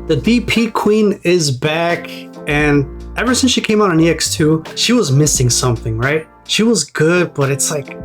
The DP Queen is back, and ever since she came out on EX2, she was missing something, right? She was good, but it's like,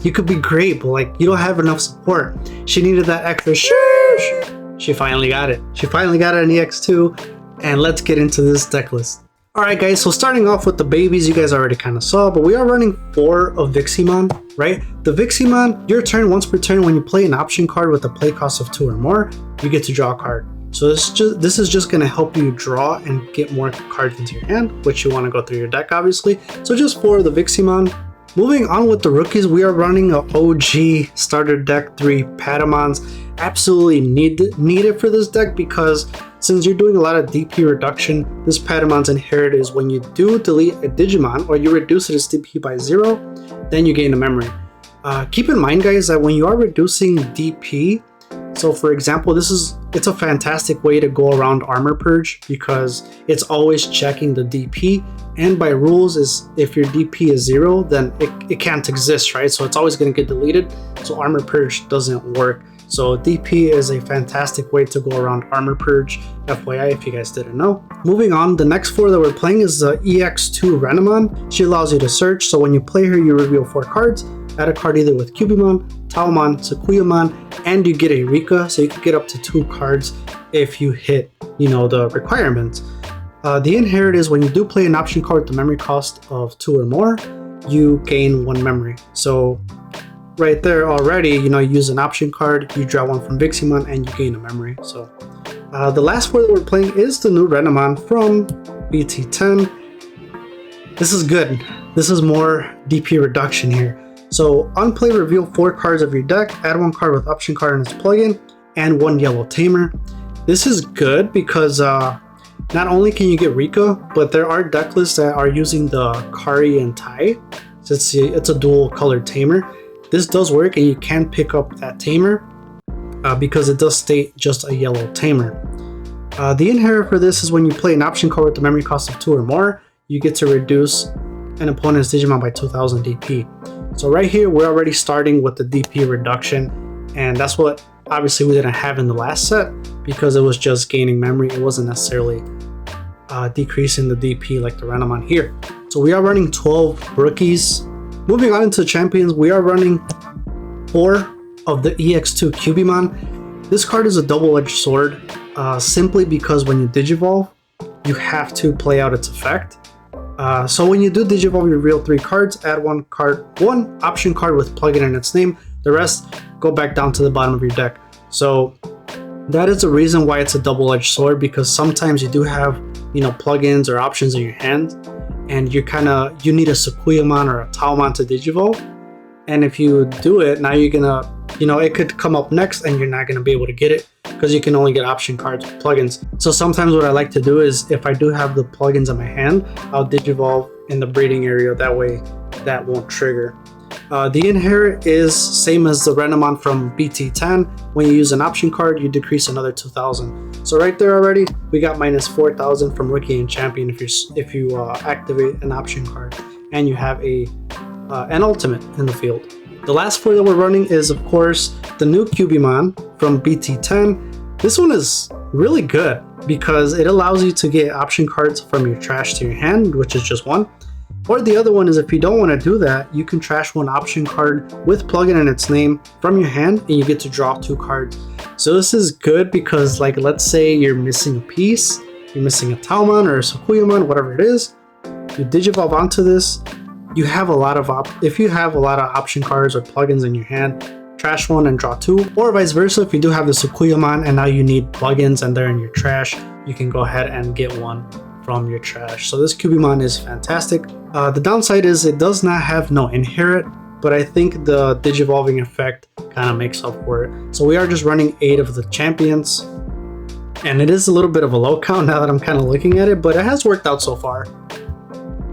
you could be great, but like, you don't have enough support. She needed that extra sheesh. She finally got it. She finally got it on EX2, and let's get into this deck list. Alright guys, so starting off with the babies, you guys already kind of saw, but we are running 4 of Viximon, right? The Viximon, your turn once per turn, when you play an option card with a play cost of 2 or more, you get to draw a card. So this is just going to help you draw and get more cards into your hand, which you want to go through your deck, obviously. So just 4 of the Viximon. Moving on with the rookies, we are running an OG starter deck, 3 Patamons. Absolutely needed for this deck, because since you're doing a lot of DP reduction, this Patamon's inherit is when you do delete a Digimon or you reduce its DP by 0, then you gain a memory. Keep in mind, guys, that when you are reducing DP, so for example, it's a fantastic way to go around Armor Purge, because it's always checking the DP, and by rules is if your DP is 0, then it can't exist, right? So it's always going to get deleted, so Armor Purge doesn't work. So DP is a fantastic way to go around Armor Purge, FYI if you guys didn't know. Moving on, the next 4 that we're playing is the EX2 Renamon. She allows you to search, so when you play her, you reveal 4 cards. Add a card either with Cubimon, Talmon, Sakuyamon, and you get a Rika, so you can get up to 2 cards if you hit, the requirements. The inherit is when you do play an option card with the memory cost of 2 or more, you gain 1 memory. So right there already, you use an option card, you draw 1 from Viximon, and you gain a memory. So the last 4 that we're playing is the new Renamon from BT10. This is good. This is more DP reduction here. So on play, reveal 4 cards of your deck, add 1 card with option card in its plugin, and 1 yellow Tamer. This is good because not only can you get Rika, but there are deck lists that are using the Kari and Tai. So it's a dual colored Tamer. This does work, and you can pick up that Tamer because it does state just a yellow Tamer. The inherit for this is when you play an option card with the memory cost of 2 or more, you get to reduce an opponent's Digimon by 2000 DP. So right here, we're already starting with the DP reduction, and that's what obviously we didn't have in the last set, because it was just gaining memory. It wasn't necessarily decreasing the DP like the Renamon here. So we are running 12 rookies. Moving on into champions, we are running 4 of the EX2 Cubimon. This card is a double-edged sword, simply because when you Digivolve, you have to play out its effect. So when you do Digivolve, you reveal 3 cards, add 1 option card with plugin in its name. The rest go back down to the bottom of your deck. So that is the reason why it's a double-edged sword, because sometimes you do have, plugins or options in your hand, and you need a Sakuyamon or a Talmon to Digivolve. And if you do it, now you're gonna, it could come up next and you're not gonna be able to get it, because you can only get option cards with plugins. So sometimes what I like to do is, if I do have the plugins in my hand, I'll Digivolve in the breeding area. That way that won't trigger. The inherit is same as the Renamon from BT10. When you use an option card, you decrease another 2000. So right there already, we got minus 4000 from rookie and champion if you activate an option card and you have an ultimate in the field. The last 4 that we're running is, of course, the new Cubimon from BT10. This one is really good because it allows you to get option cards from your trash to your hand, which is just 1. Or the other one is, if you don't want to do that, you can trash 1 option card with plugin in its name from your hand, and you get to draw 2 cards. So this is good because, like, let's say you're missing a piece, you're missing a Talmon or a Sakuyamon, whatever it is, you Digivolve onto this. You have a lot of if you have a lot of option cards or plugins in your hand, trash 1 and draw 2, or vice versa. If you do have the Sakuyamon and now you need plugins and they're in your trash, you can go ahead and get 1 from your trash. So this Cubimon is fantastic. The downside is it does not have no inherit, but I think the Digivolving effect kind of makes up for it. So we are just running 8 of the champions, and it is a little bit of a low count now that I'm kind of looking at it, but it has worked out so far.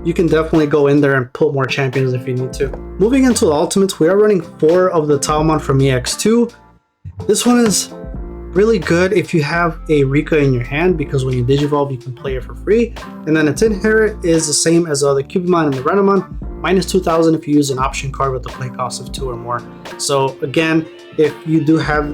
You can definitely go in there and put more champions if you need to. Moving into the ultimates, we are running 4 of the Talmon from EX2. This one is really good if you have a Rika in your hand, because when you Digivolve, you can play it for free. And then its inherit is the same as the Cubimon and the Renamon, minus 2000 if you use an option card with a play cost of 2 or more. So again, if you do have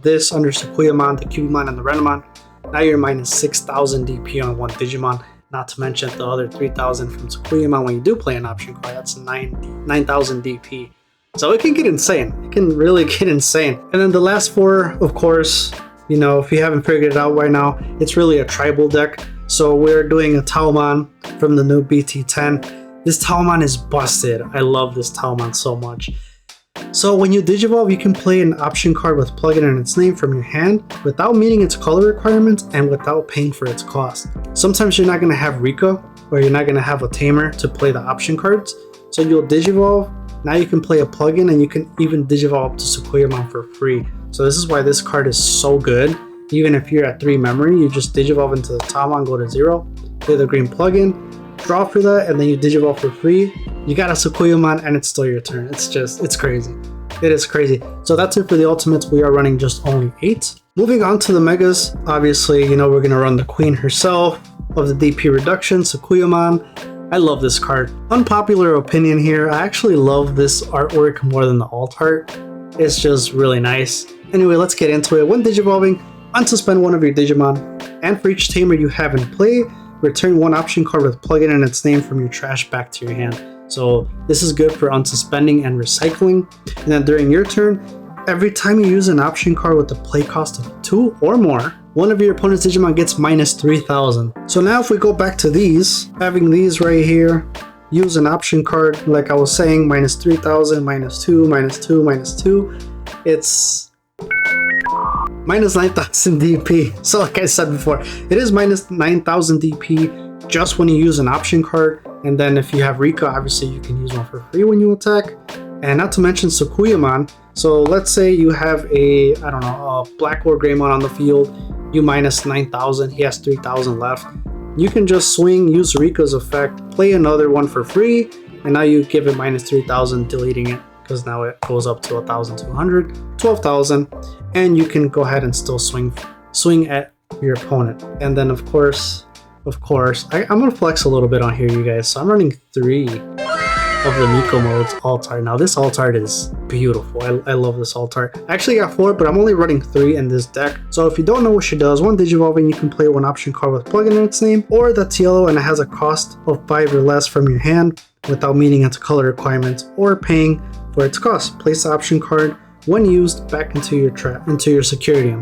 this under Sakuyamon, the Cubimon, and the Renamon, now you're minus 6,000 DP on one Digimon. Not to mention the other 3,000 from Sakuyamon when you do play an option card. That's 9,000 DP. So it can get insane. It can really get insane. And then the last four, of course, you know, if you haven't figured it out by now, it's really a tribal deck. So we're doing a Taomon from the new BT10. This Taomon is busted. I love this Taomon so much. So when you Digivolve, you can play an option card with plugin in its name from your hand without meeting its color requirements and without paying for its cost. Sometimes you're not going to have Rika, or you're not going to have a Tamer to play the option cards. So you'll Digivolve. Now you can play a plugin, and you can even Digivolve up to Sakuyamon for free. So this is why this card is so good. Even if you're at 3 memory, you just Digivolve into the Taomon, go to 0, play the green plugin, draw for that, and then you Digivolve for free. You got a Sakuyamon, and it's still your turn. It's crazy. It is crazy. So that's it for the ultimates. We are running just only 8. Moving on to the megas, obviously, you know, we're going to run the queen herself of the DP reduction, Sakuyamon. I love this card. Unpopular opinion here, I actually love this artwork more than the alt art. It's just really nice. Anyway, let's get into it. When Digivolving, unsuspend one of your Digimon, and for each Tamer you have in play, return one option card with plugin in its name from your trash back to your hand. So this is good for unsuspending and recycling. And then during your turn, every time you use an option card with a play cost of 2 or more, one of your opponent's Digimon gets minus 3,000. So now if we go back to these, having these right here, use an option card, like I was saying, minus 3,000, minus 2, minus 2, minus 2. It's minus 9,000 DP. So like I said before, it is minus 9,000 DP just when you use an option card. And then if you have Rika, obviously you can use one for free when you attack. And not to mention Sakuyamon. So let's say you have a Black or Greymon on the field. You minus 9,000, he has 3,000 left. You can just swing, use Rika's effect, play another one for free, and now you give it minus 3,000, deleting it, because now it goes up to 1,200, 12,000, and you can go ahead and still swing at your opponent. And then of course, I'm gonna flex a little bit on here, you guys. So I'm running 3 of the Miko mode's alt art. Now this alt art is beautiful. I love this alt art. I actually got 4, but I'm only running 3 in this deck. So if you don't know what she does, when Digivolving, you can play one option card with plugin in its name, or that's yellow and it has a cost of 5 or less from your hand without meeting its color requirements or paying for its cost. Place the option card when used back into your security.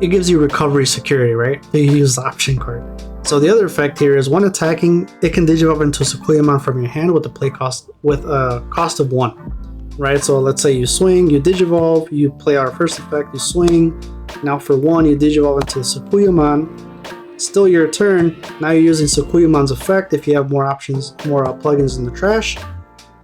It gives you recovery security, right? You use the option card. So the other effect here is when attacking, it can Digivolve into Sakuyamon from your hand with a cost of 1, right? So let's say you swing, you Digivolve, you play our first effect, you swing. Now for 1, you Digivolve into Sakuyamon. Still your turn. Now you're using Sakuyamon's effect. If you have more options, more plugins in the trash,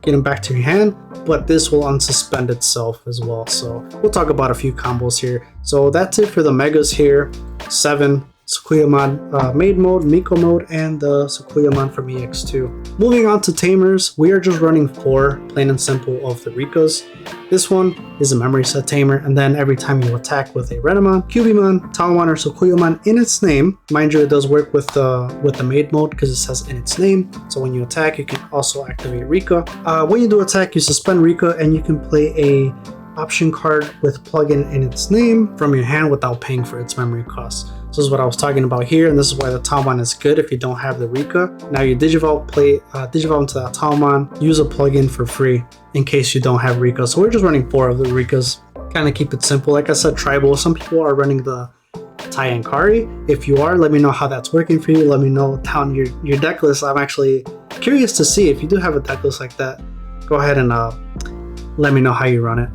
get them back to your hand. But this will unsuspend itself as well. So we'll talk about a few combos here. So that's it for the megas here. 7. Sakuyamon Maid mode, Miko mode, and the Sakuyamon from EX2. Moving on to Tamers, we are just running 4, plain and simple, of the Rikas. This one is a memory set Tamer, and then every time you attack with a Renamon, Cubimon, Taomon, or Sakuyamon in its name, mind you, it does work with the Maid mode because it says in its name. So when you attack, you can also activate Rika. When you do attack, you suspend Rika, and you can play a option card with plugin in its name from your hand without paying for its memory costs. So this is what I was talking about here, and this is why the Taomon is good if you don't have the Rika. Now you Digivolve into that Taomon, use a plugin for free in case you don't have Rika. So we're just running 4 of the Rikas, kind of keep it simple. Like I said, tribal. Some people are running the Tai and Kari. If you are, let me know how that's working for you. Let me know down your deck list. I'm actually curious to see if you do have a deck list like that. Go ahead and let me know how you run it.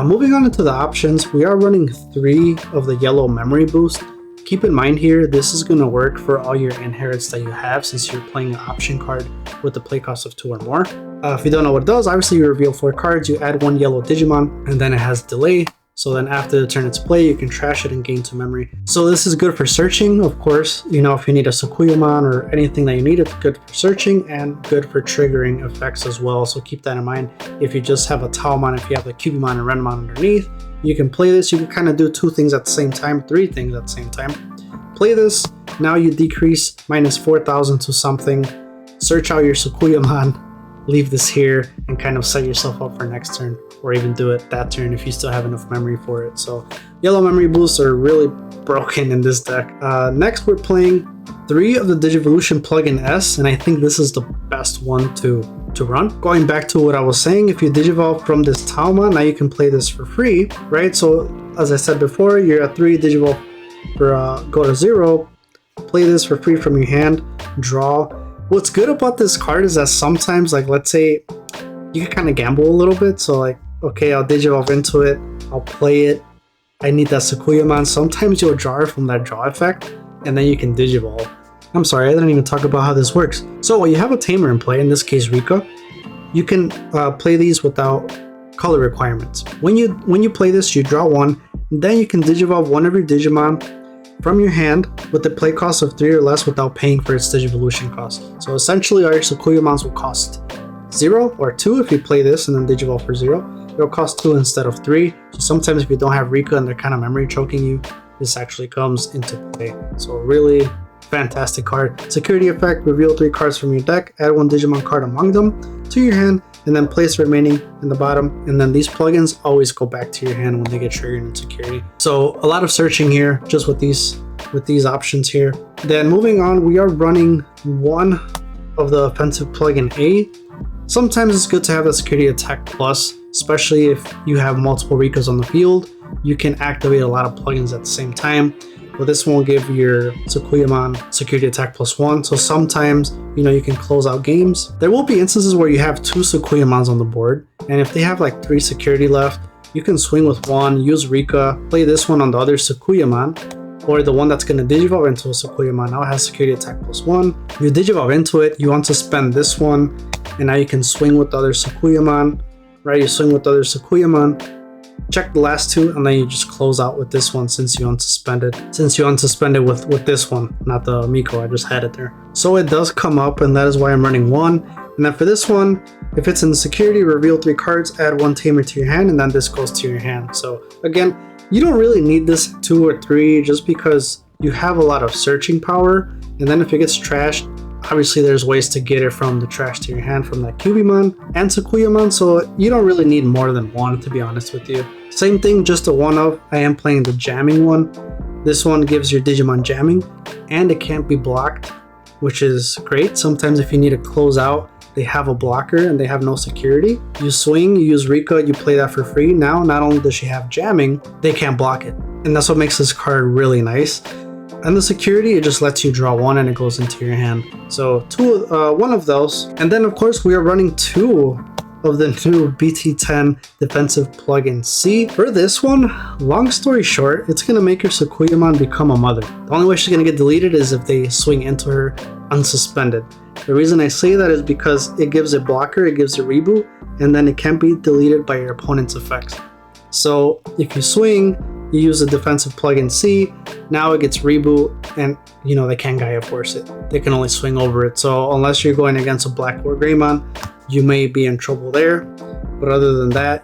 Moving on into the options, we are running 3 of the yellow memory boost. Keep in mind here, this is going to work for all your inherits that you have since you're playing an option card with the play cost of 2 or more. If you don't know what it does, obviously you reveal 4 cards, you add 1 yellow Digimon, and then it has delay. So then after the turn it's play, you can trash it and gain 2 memory. So this is good for searching, of course. You know, if you need a Sakuyamon or anything that you need, it's good for searching and good for triggering effects as well. So keep that in mind. If you just have a Taomon, if you have the Cubimon and Renamon underneath, you can play this. You can kind of do 2 things at the same time, 3 things at the same time. Play this. Now you decrease minus 4,000 to something. Search out your Sakuyamon. leave this here and kind of set yourself up for next turn, or even do it that turn if you still have enough memory for it. So yellow memory boosts are really broken in this deck. Next, we're playing 3 of the Digivolution plugin S, and I think this is the best one to run. Going back to what I was saying, if you Digivolve from this Talma, now you can play this for free, right? So as I said before, you're at 3, Digivolve for go to 0, play this for free from your hand, draw. What's good about this card is that sometimes, like let's say, you can kind of gamble a little bit. So like, okay, I'll Digivolve into it, I'll play it, I need that Sakuyamon. Sometimes you'll draw from that draw effect, and then you can Digivolve. I'm sorry, I didn't even talk about how this works. So when you have a Tamer in play, in this case Rika, you can play these without color requirements. When you play this, you draw 1, then you can Digivolve one of your Digimon from your hand with the play cost of 3 or less without paying for its Digivolution cost. So essentially all your Sakuyamons will cost 0 or 2 if you play this and then Digivolve for 0. It'll cost 2 instead of 3. So sometimes if you don't have Rika and they're kind of memory choking you, this actually comes into play. So really fantastic card. Security effect, reveal 3 cards from your deck, add 1 Digimon card among them to your hand, and then place the remaining in the bottom. And then these plugins always go back to your hand when they get triggered in security. So a lot of searching here just with these options here. Then moving on, we are running 1 of the offensive plugin A. Sometimes it's good to have the security attack plus, especially if you have multiple Rikas on the field. You can activate a lot of plugins at the same time. But this one will give your Sakuyamon security attack +1. So sometimes, you can close out games. There will be instances where you have 2 Sakuyamons on the board, and if they have like 3 security left, you can swing with 1, use Rika, play this one on the other Sakuyamon, or the one that's going to Digivolve into a Sakuyamon. Now it has security attack +1. You Digivolve into it, you want to spend this one, and now you can swing with the other Sakuyamon, right? You swing with the other Sakuyamon, check the last 2, and then you just close out with this one since you unsuspended with this one, not the Miko. I just had it there. So it does come up, and that is why I'm running 1. And then for this one, if it's in security, reveal 3 cards, add 1 Tamer to your hand, and then this goes to your hand. So again, you don't really need this 2 or 3 just because you have a lot of searching power. And then if it gets trashed, obviously there's ways to get it from the trash to your hand from that Cubimon and Sakuyamon, so you don't really need more than 1, to be honest with you. Same thing, just a 1-of. I am playing the jamming one. This one gives your Digimon jamming, and it can't be blocked, which is great. Sometimes if you need to close out, they have a blocker and they have no security. You swing, you use Rika, you play that for free. Now, not only does she have jamming, they can't block it. And that's what makes this card really nice. And the security, it just lets you draw 1 and it goes into your hand. So 1 of those. And then of course we are running 2 of the new BT10 defensive plugin C. For this one, long story short, it's gonna make your Sakuyamon become a mother. The only way she's gonna get deleted is if they swing into her unsuspended. The reason I say that is because it gives a blocker, it gives a reboot, and then it can't be deleted by your opponent's effects. So if you swing, you use the defensive plugin C, now it gets reboot, and they can't Gaia Force it. They can only swing over it. So unless you're going against a Black or Greymon, you may be in trouble there. But other than that,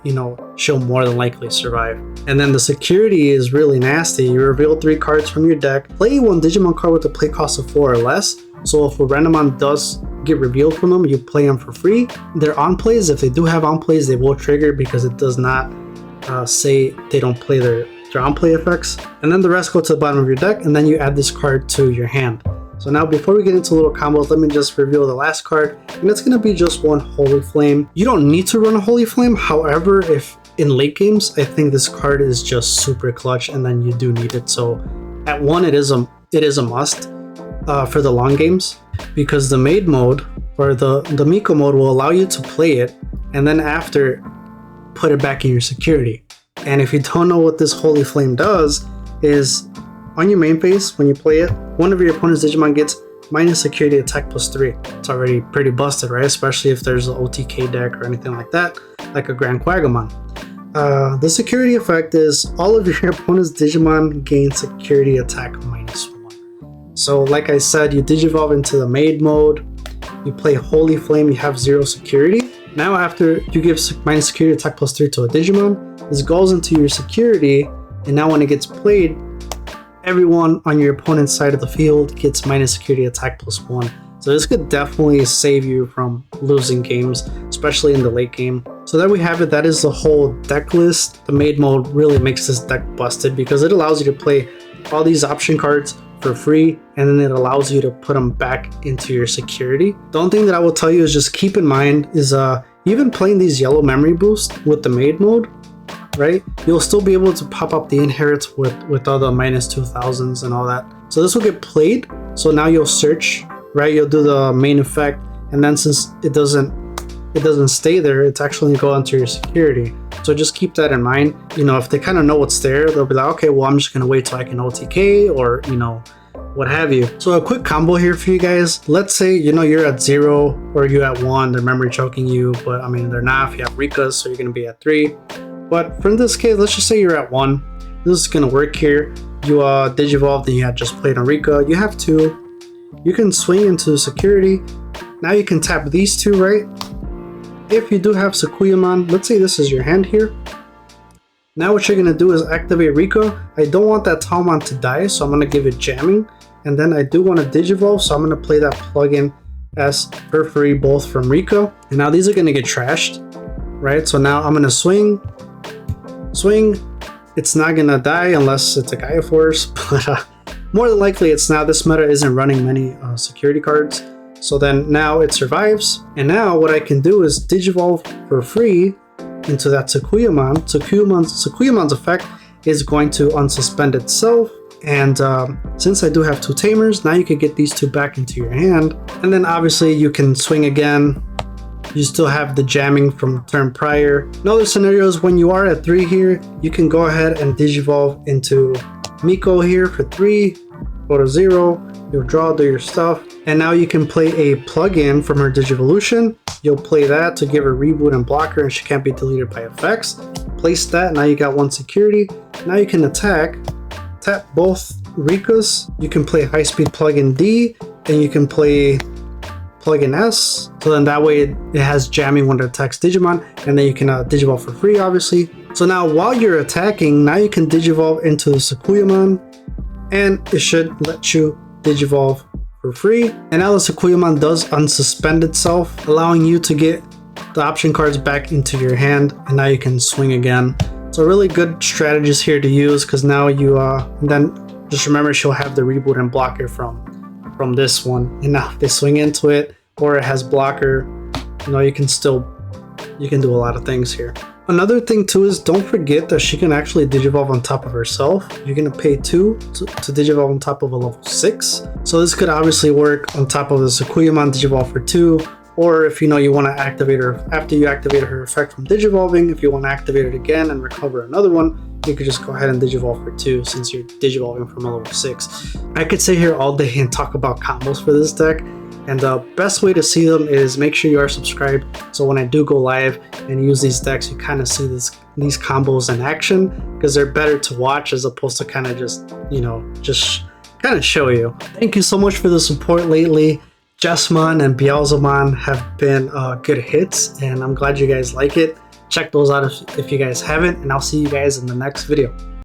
she'll more than likely survive. And then the security is really nasty. You reveal 3 cards from your deck, play 1 Digimon card with a play cost of 4 or less. So if a Randomon does get revealed from them, you play them for free. Their on plays, if they do have on plays, they will trigger because it does not say they don't play their on play effects. And then the rest go to the bottom of your deck, and then you add this card to your hand. So now before we get into little combos, let me just reveal the last card, and it's going to be just 1 Holy Flame. You don't need to run a Holy Flame. However, if in late games, I think this card is just super clutch, and then you do need it. So at 1, it is a must for the long games, because the Maid mode or the Miko mode will allow you to play it, and then after put it back in your security. And if you don't know what this Holy Flame does, is on your main phase, when you play it, one of your opponent's Digimon gets minus security attack +3. It's already pretty busted, right? Especially if there's an OTK deck or anything like that, like a Grand Quagamon. The security effect is all of your opponent's Digimon gain security attack -1. So like I said, you Digivolve into the Maid mode, you play Holy Flame, you have 0 security. Now after you give minus security attack +3 to a Digimon, this goes into your security, and now when it gets played, everyone on your opponent's side of the field gets minus security attack +1. So this could definitely save you from losing games, especially in the late game. So there we have it. That is the whole deck list. The maid mode really makes this deck busted because it allows you to play all these option cards for free, and then it allows you to put them back into your security. The only thing that I will tell you is just keep in mind is even playing these yellow memory boosts with the maid mode, right? You'll still be able to pop up the inherits with all the -2000s and all that. So this will get played. So now you'll search, right? You'll do the main effect, and then since it doesn't stay there, it's actually gonna go into your security. So just keep that in mind. You know, if they kind of know what's there, they'll be like, okay, well, I'm just gonna wait till I can OTK or, you know, what have you. So a quick combo here for you guys. Let's say, you know, you're at 0 or you're at 1, they're memory choking you, but I mean, they're not. If you have Rikas, so you're gonna be at 3. But for this case, let's just say you're at 1. This is gonna work here. You digivolved and you had just played on Rika. You have 2. You can swing into security. Now you can tap these 2, right? If you do have Sakuyamon, let's say this is your hand here. Now what you're gonna do is activate Rika. I don't want that Talmon to die, so I'm gonna give it jamming. And then I do want to digivolve, so I'm gonna play that plugin as for free, both from Rika. And now these are gonna get trashed, right? So now I'm gonna swing. It's not gonna die unless it's a Gaia Force, but more than likely it's not. This meta isn't running many security cards. So then now it survives, and now what I can do is digivolve for free into that Sakuyamon. Sakuyamon's effect is going to unsuspend itself, and since I do have 2 Tamers, now you can get these 2 back into your hand, and then obviously you can swing again. You still have the jamming from the turn prior. In other scenarios, when you are at 3 here, you can go ahead and digivolve into Miko here for 3, go to 0, you'll draw, do your stuff, and now you can play a plugin from her Digivolution. You'll play that to give her reboot and block her, and she can't be deleted by effects. Place that, now you got 1 security. Now you can attack, tap both Rikas. You can play high speed plugin D, and you can play plugin S. So then that way it has jamming when it attacks Digimon, and then you can digivolve for free, obviously. So now while you're attacking, now you can digivolve into the Sakuyamon, and it should let you digivolve for free. And now the Sakuyamon does unsuspend itself, allowing you to get the option cards back into your hand, and now you can swing again. So really good strategies here to use, because now you then just remember she'll have the reboot and blocker from this one. And now if they swing into it or it has blocker, you know, you can do a lot of things here. Another thing too is don't forget that she can actually digivolve on top of herself. You're gonna pay 2 to digivolve on top of a level 6. So this could obviously work on top of the Sakuyamon digivolve for 2, or if you know you want to activate her after you activate her effect from digivolving, if you want to activate it again and recover another one, you could just go ahead and digivolve for 2 since you're digivolving from a level 6. I could sit here all day and talk about combos for this deck, and the best way to see them is make sure you are subscribed, so when I do go live and use these decks, you kind of see these combos in action, because they're better to watch as opposed to kind of just, you know, just kind of show you. Thank you so much for the support lately. Jessamon and Beelzemon have been good hits, and I'm glad you guys like it. Check those out if you guys haven't, and I'll see you guys in the next video.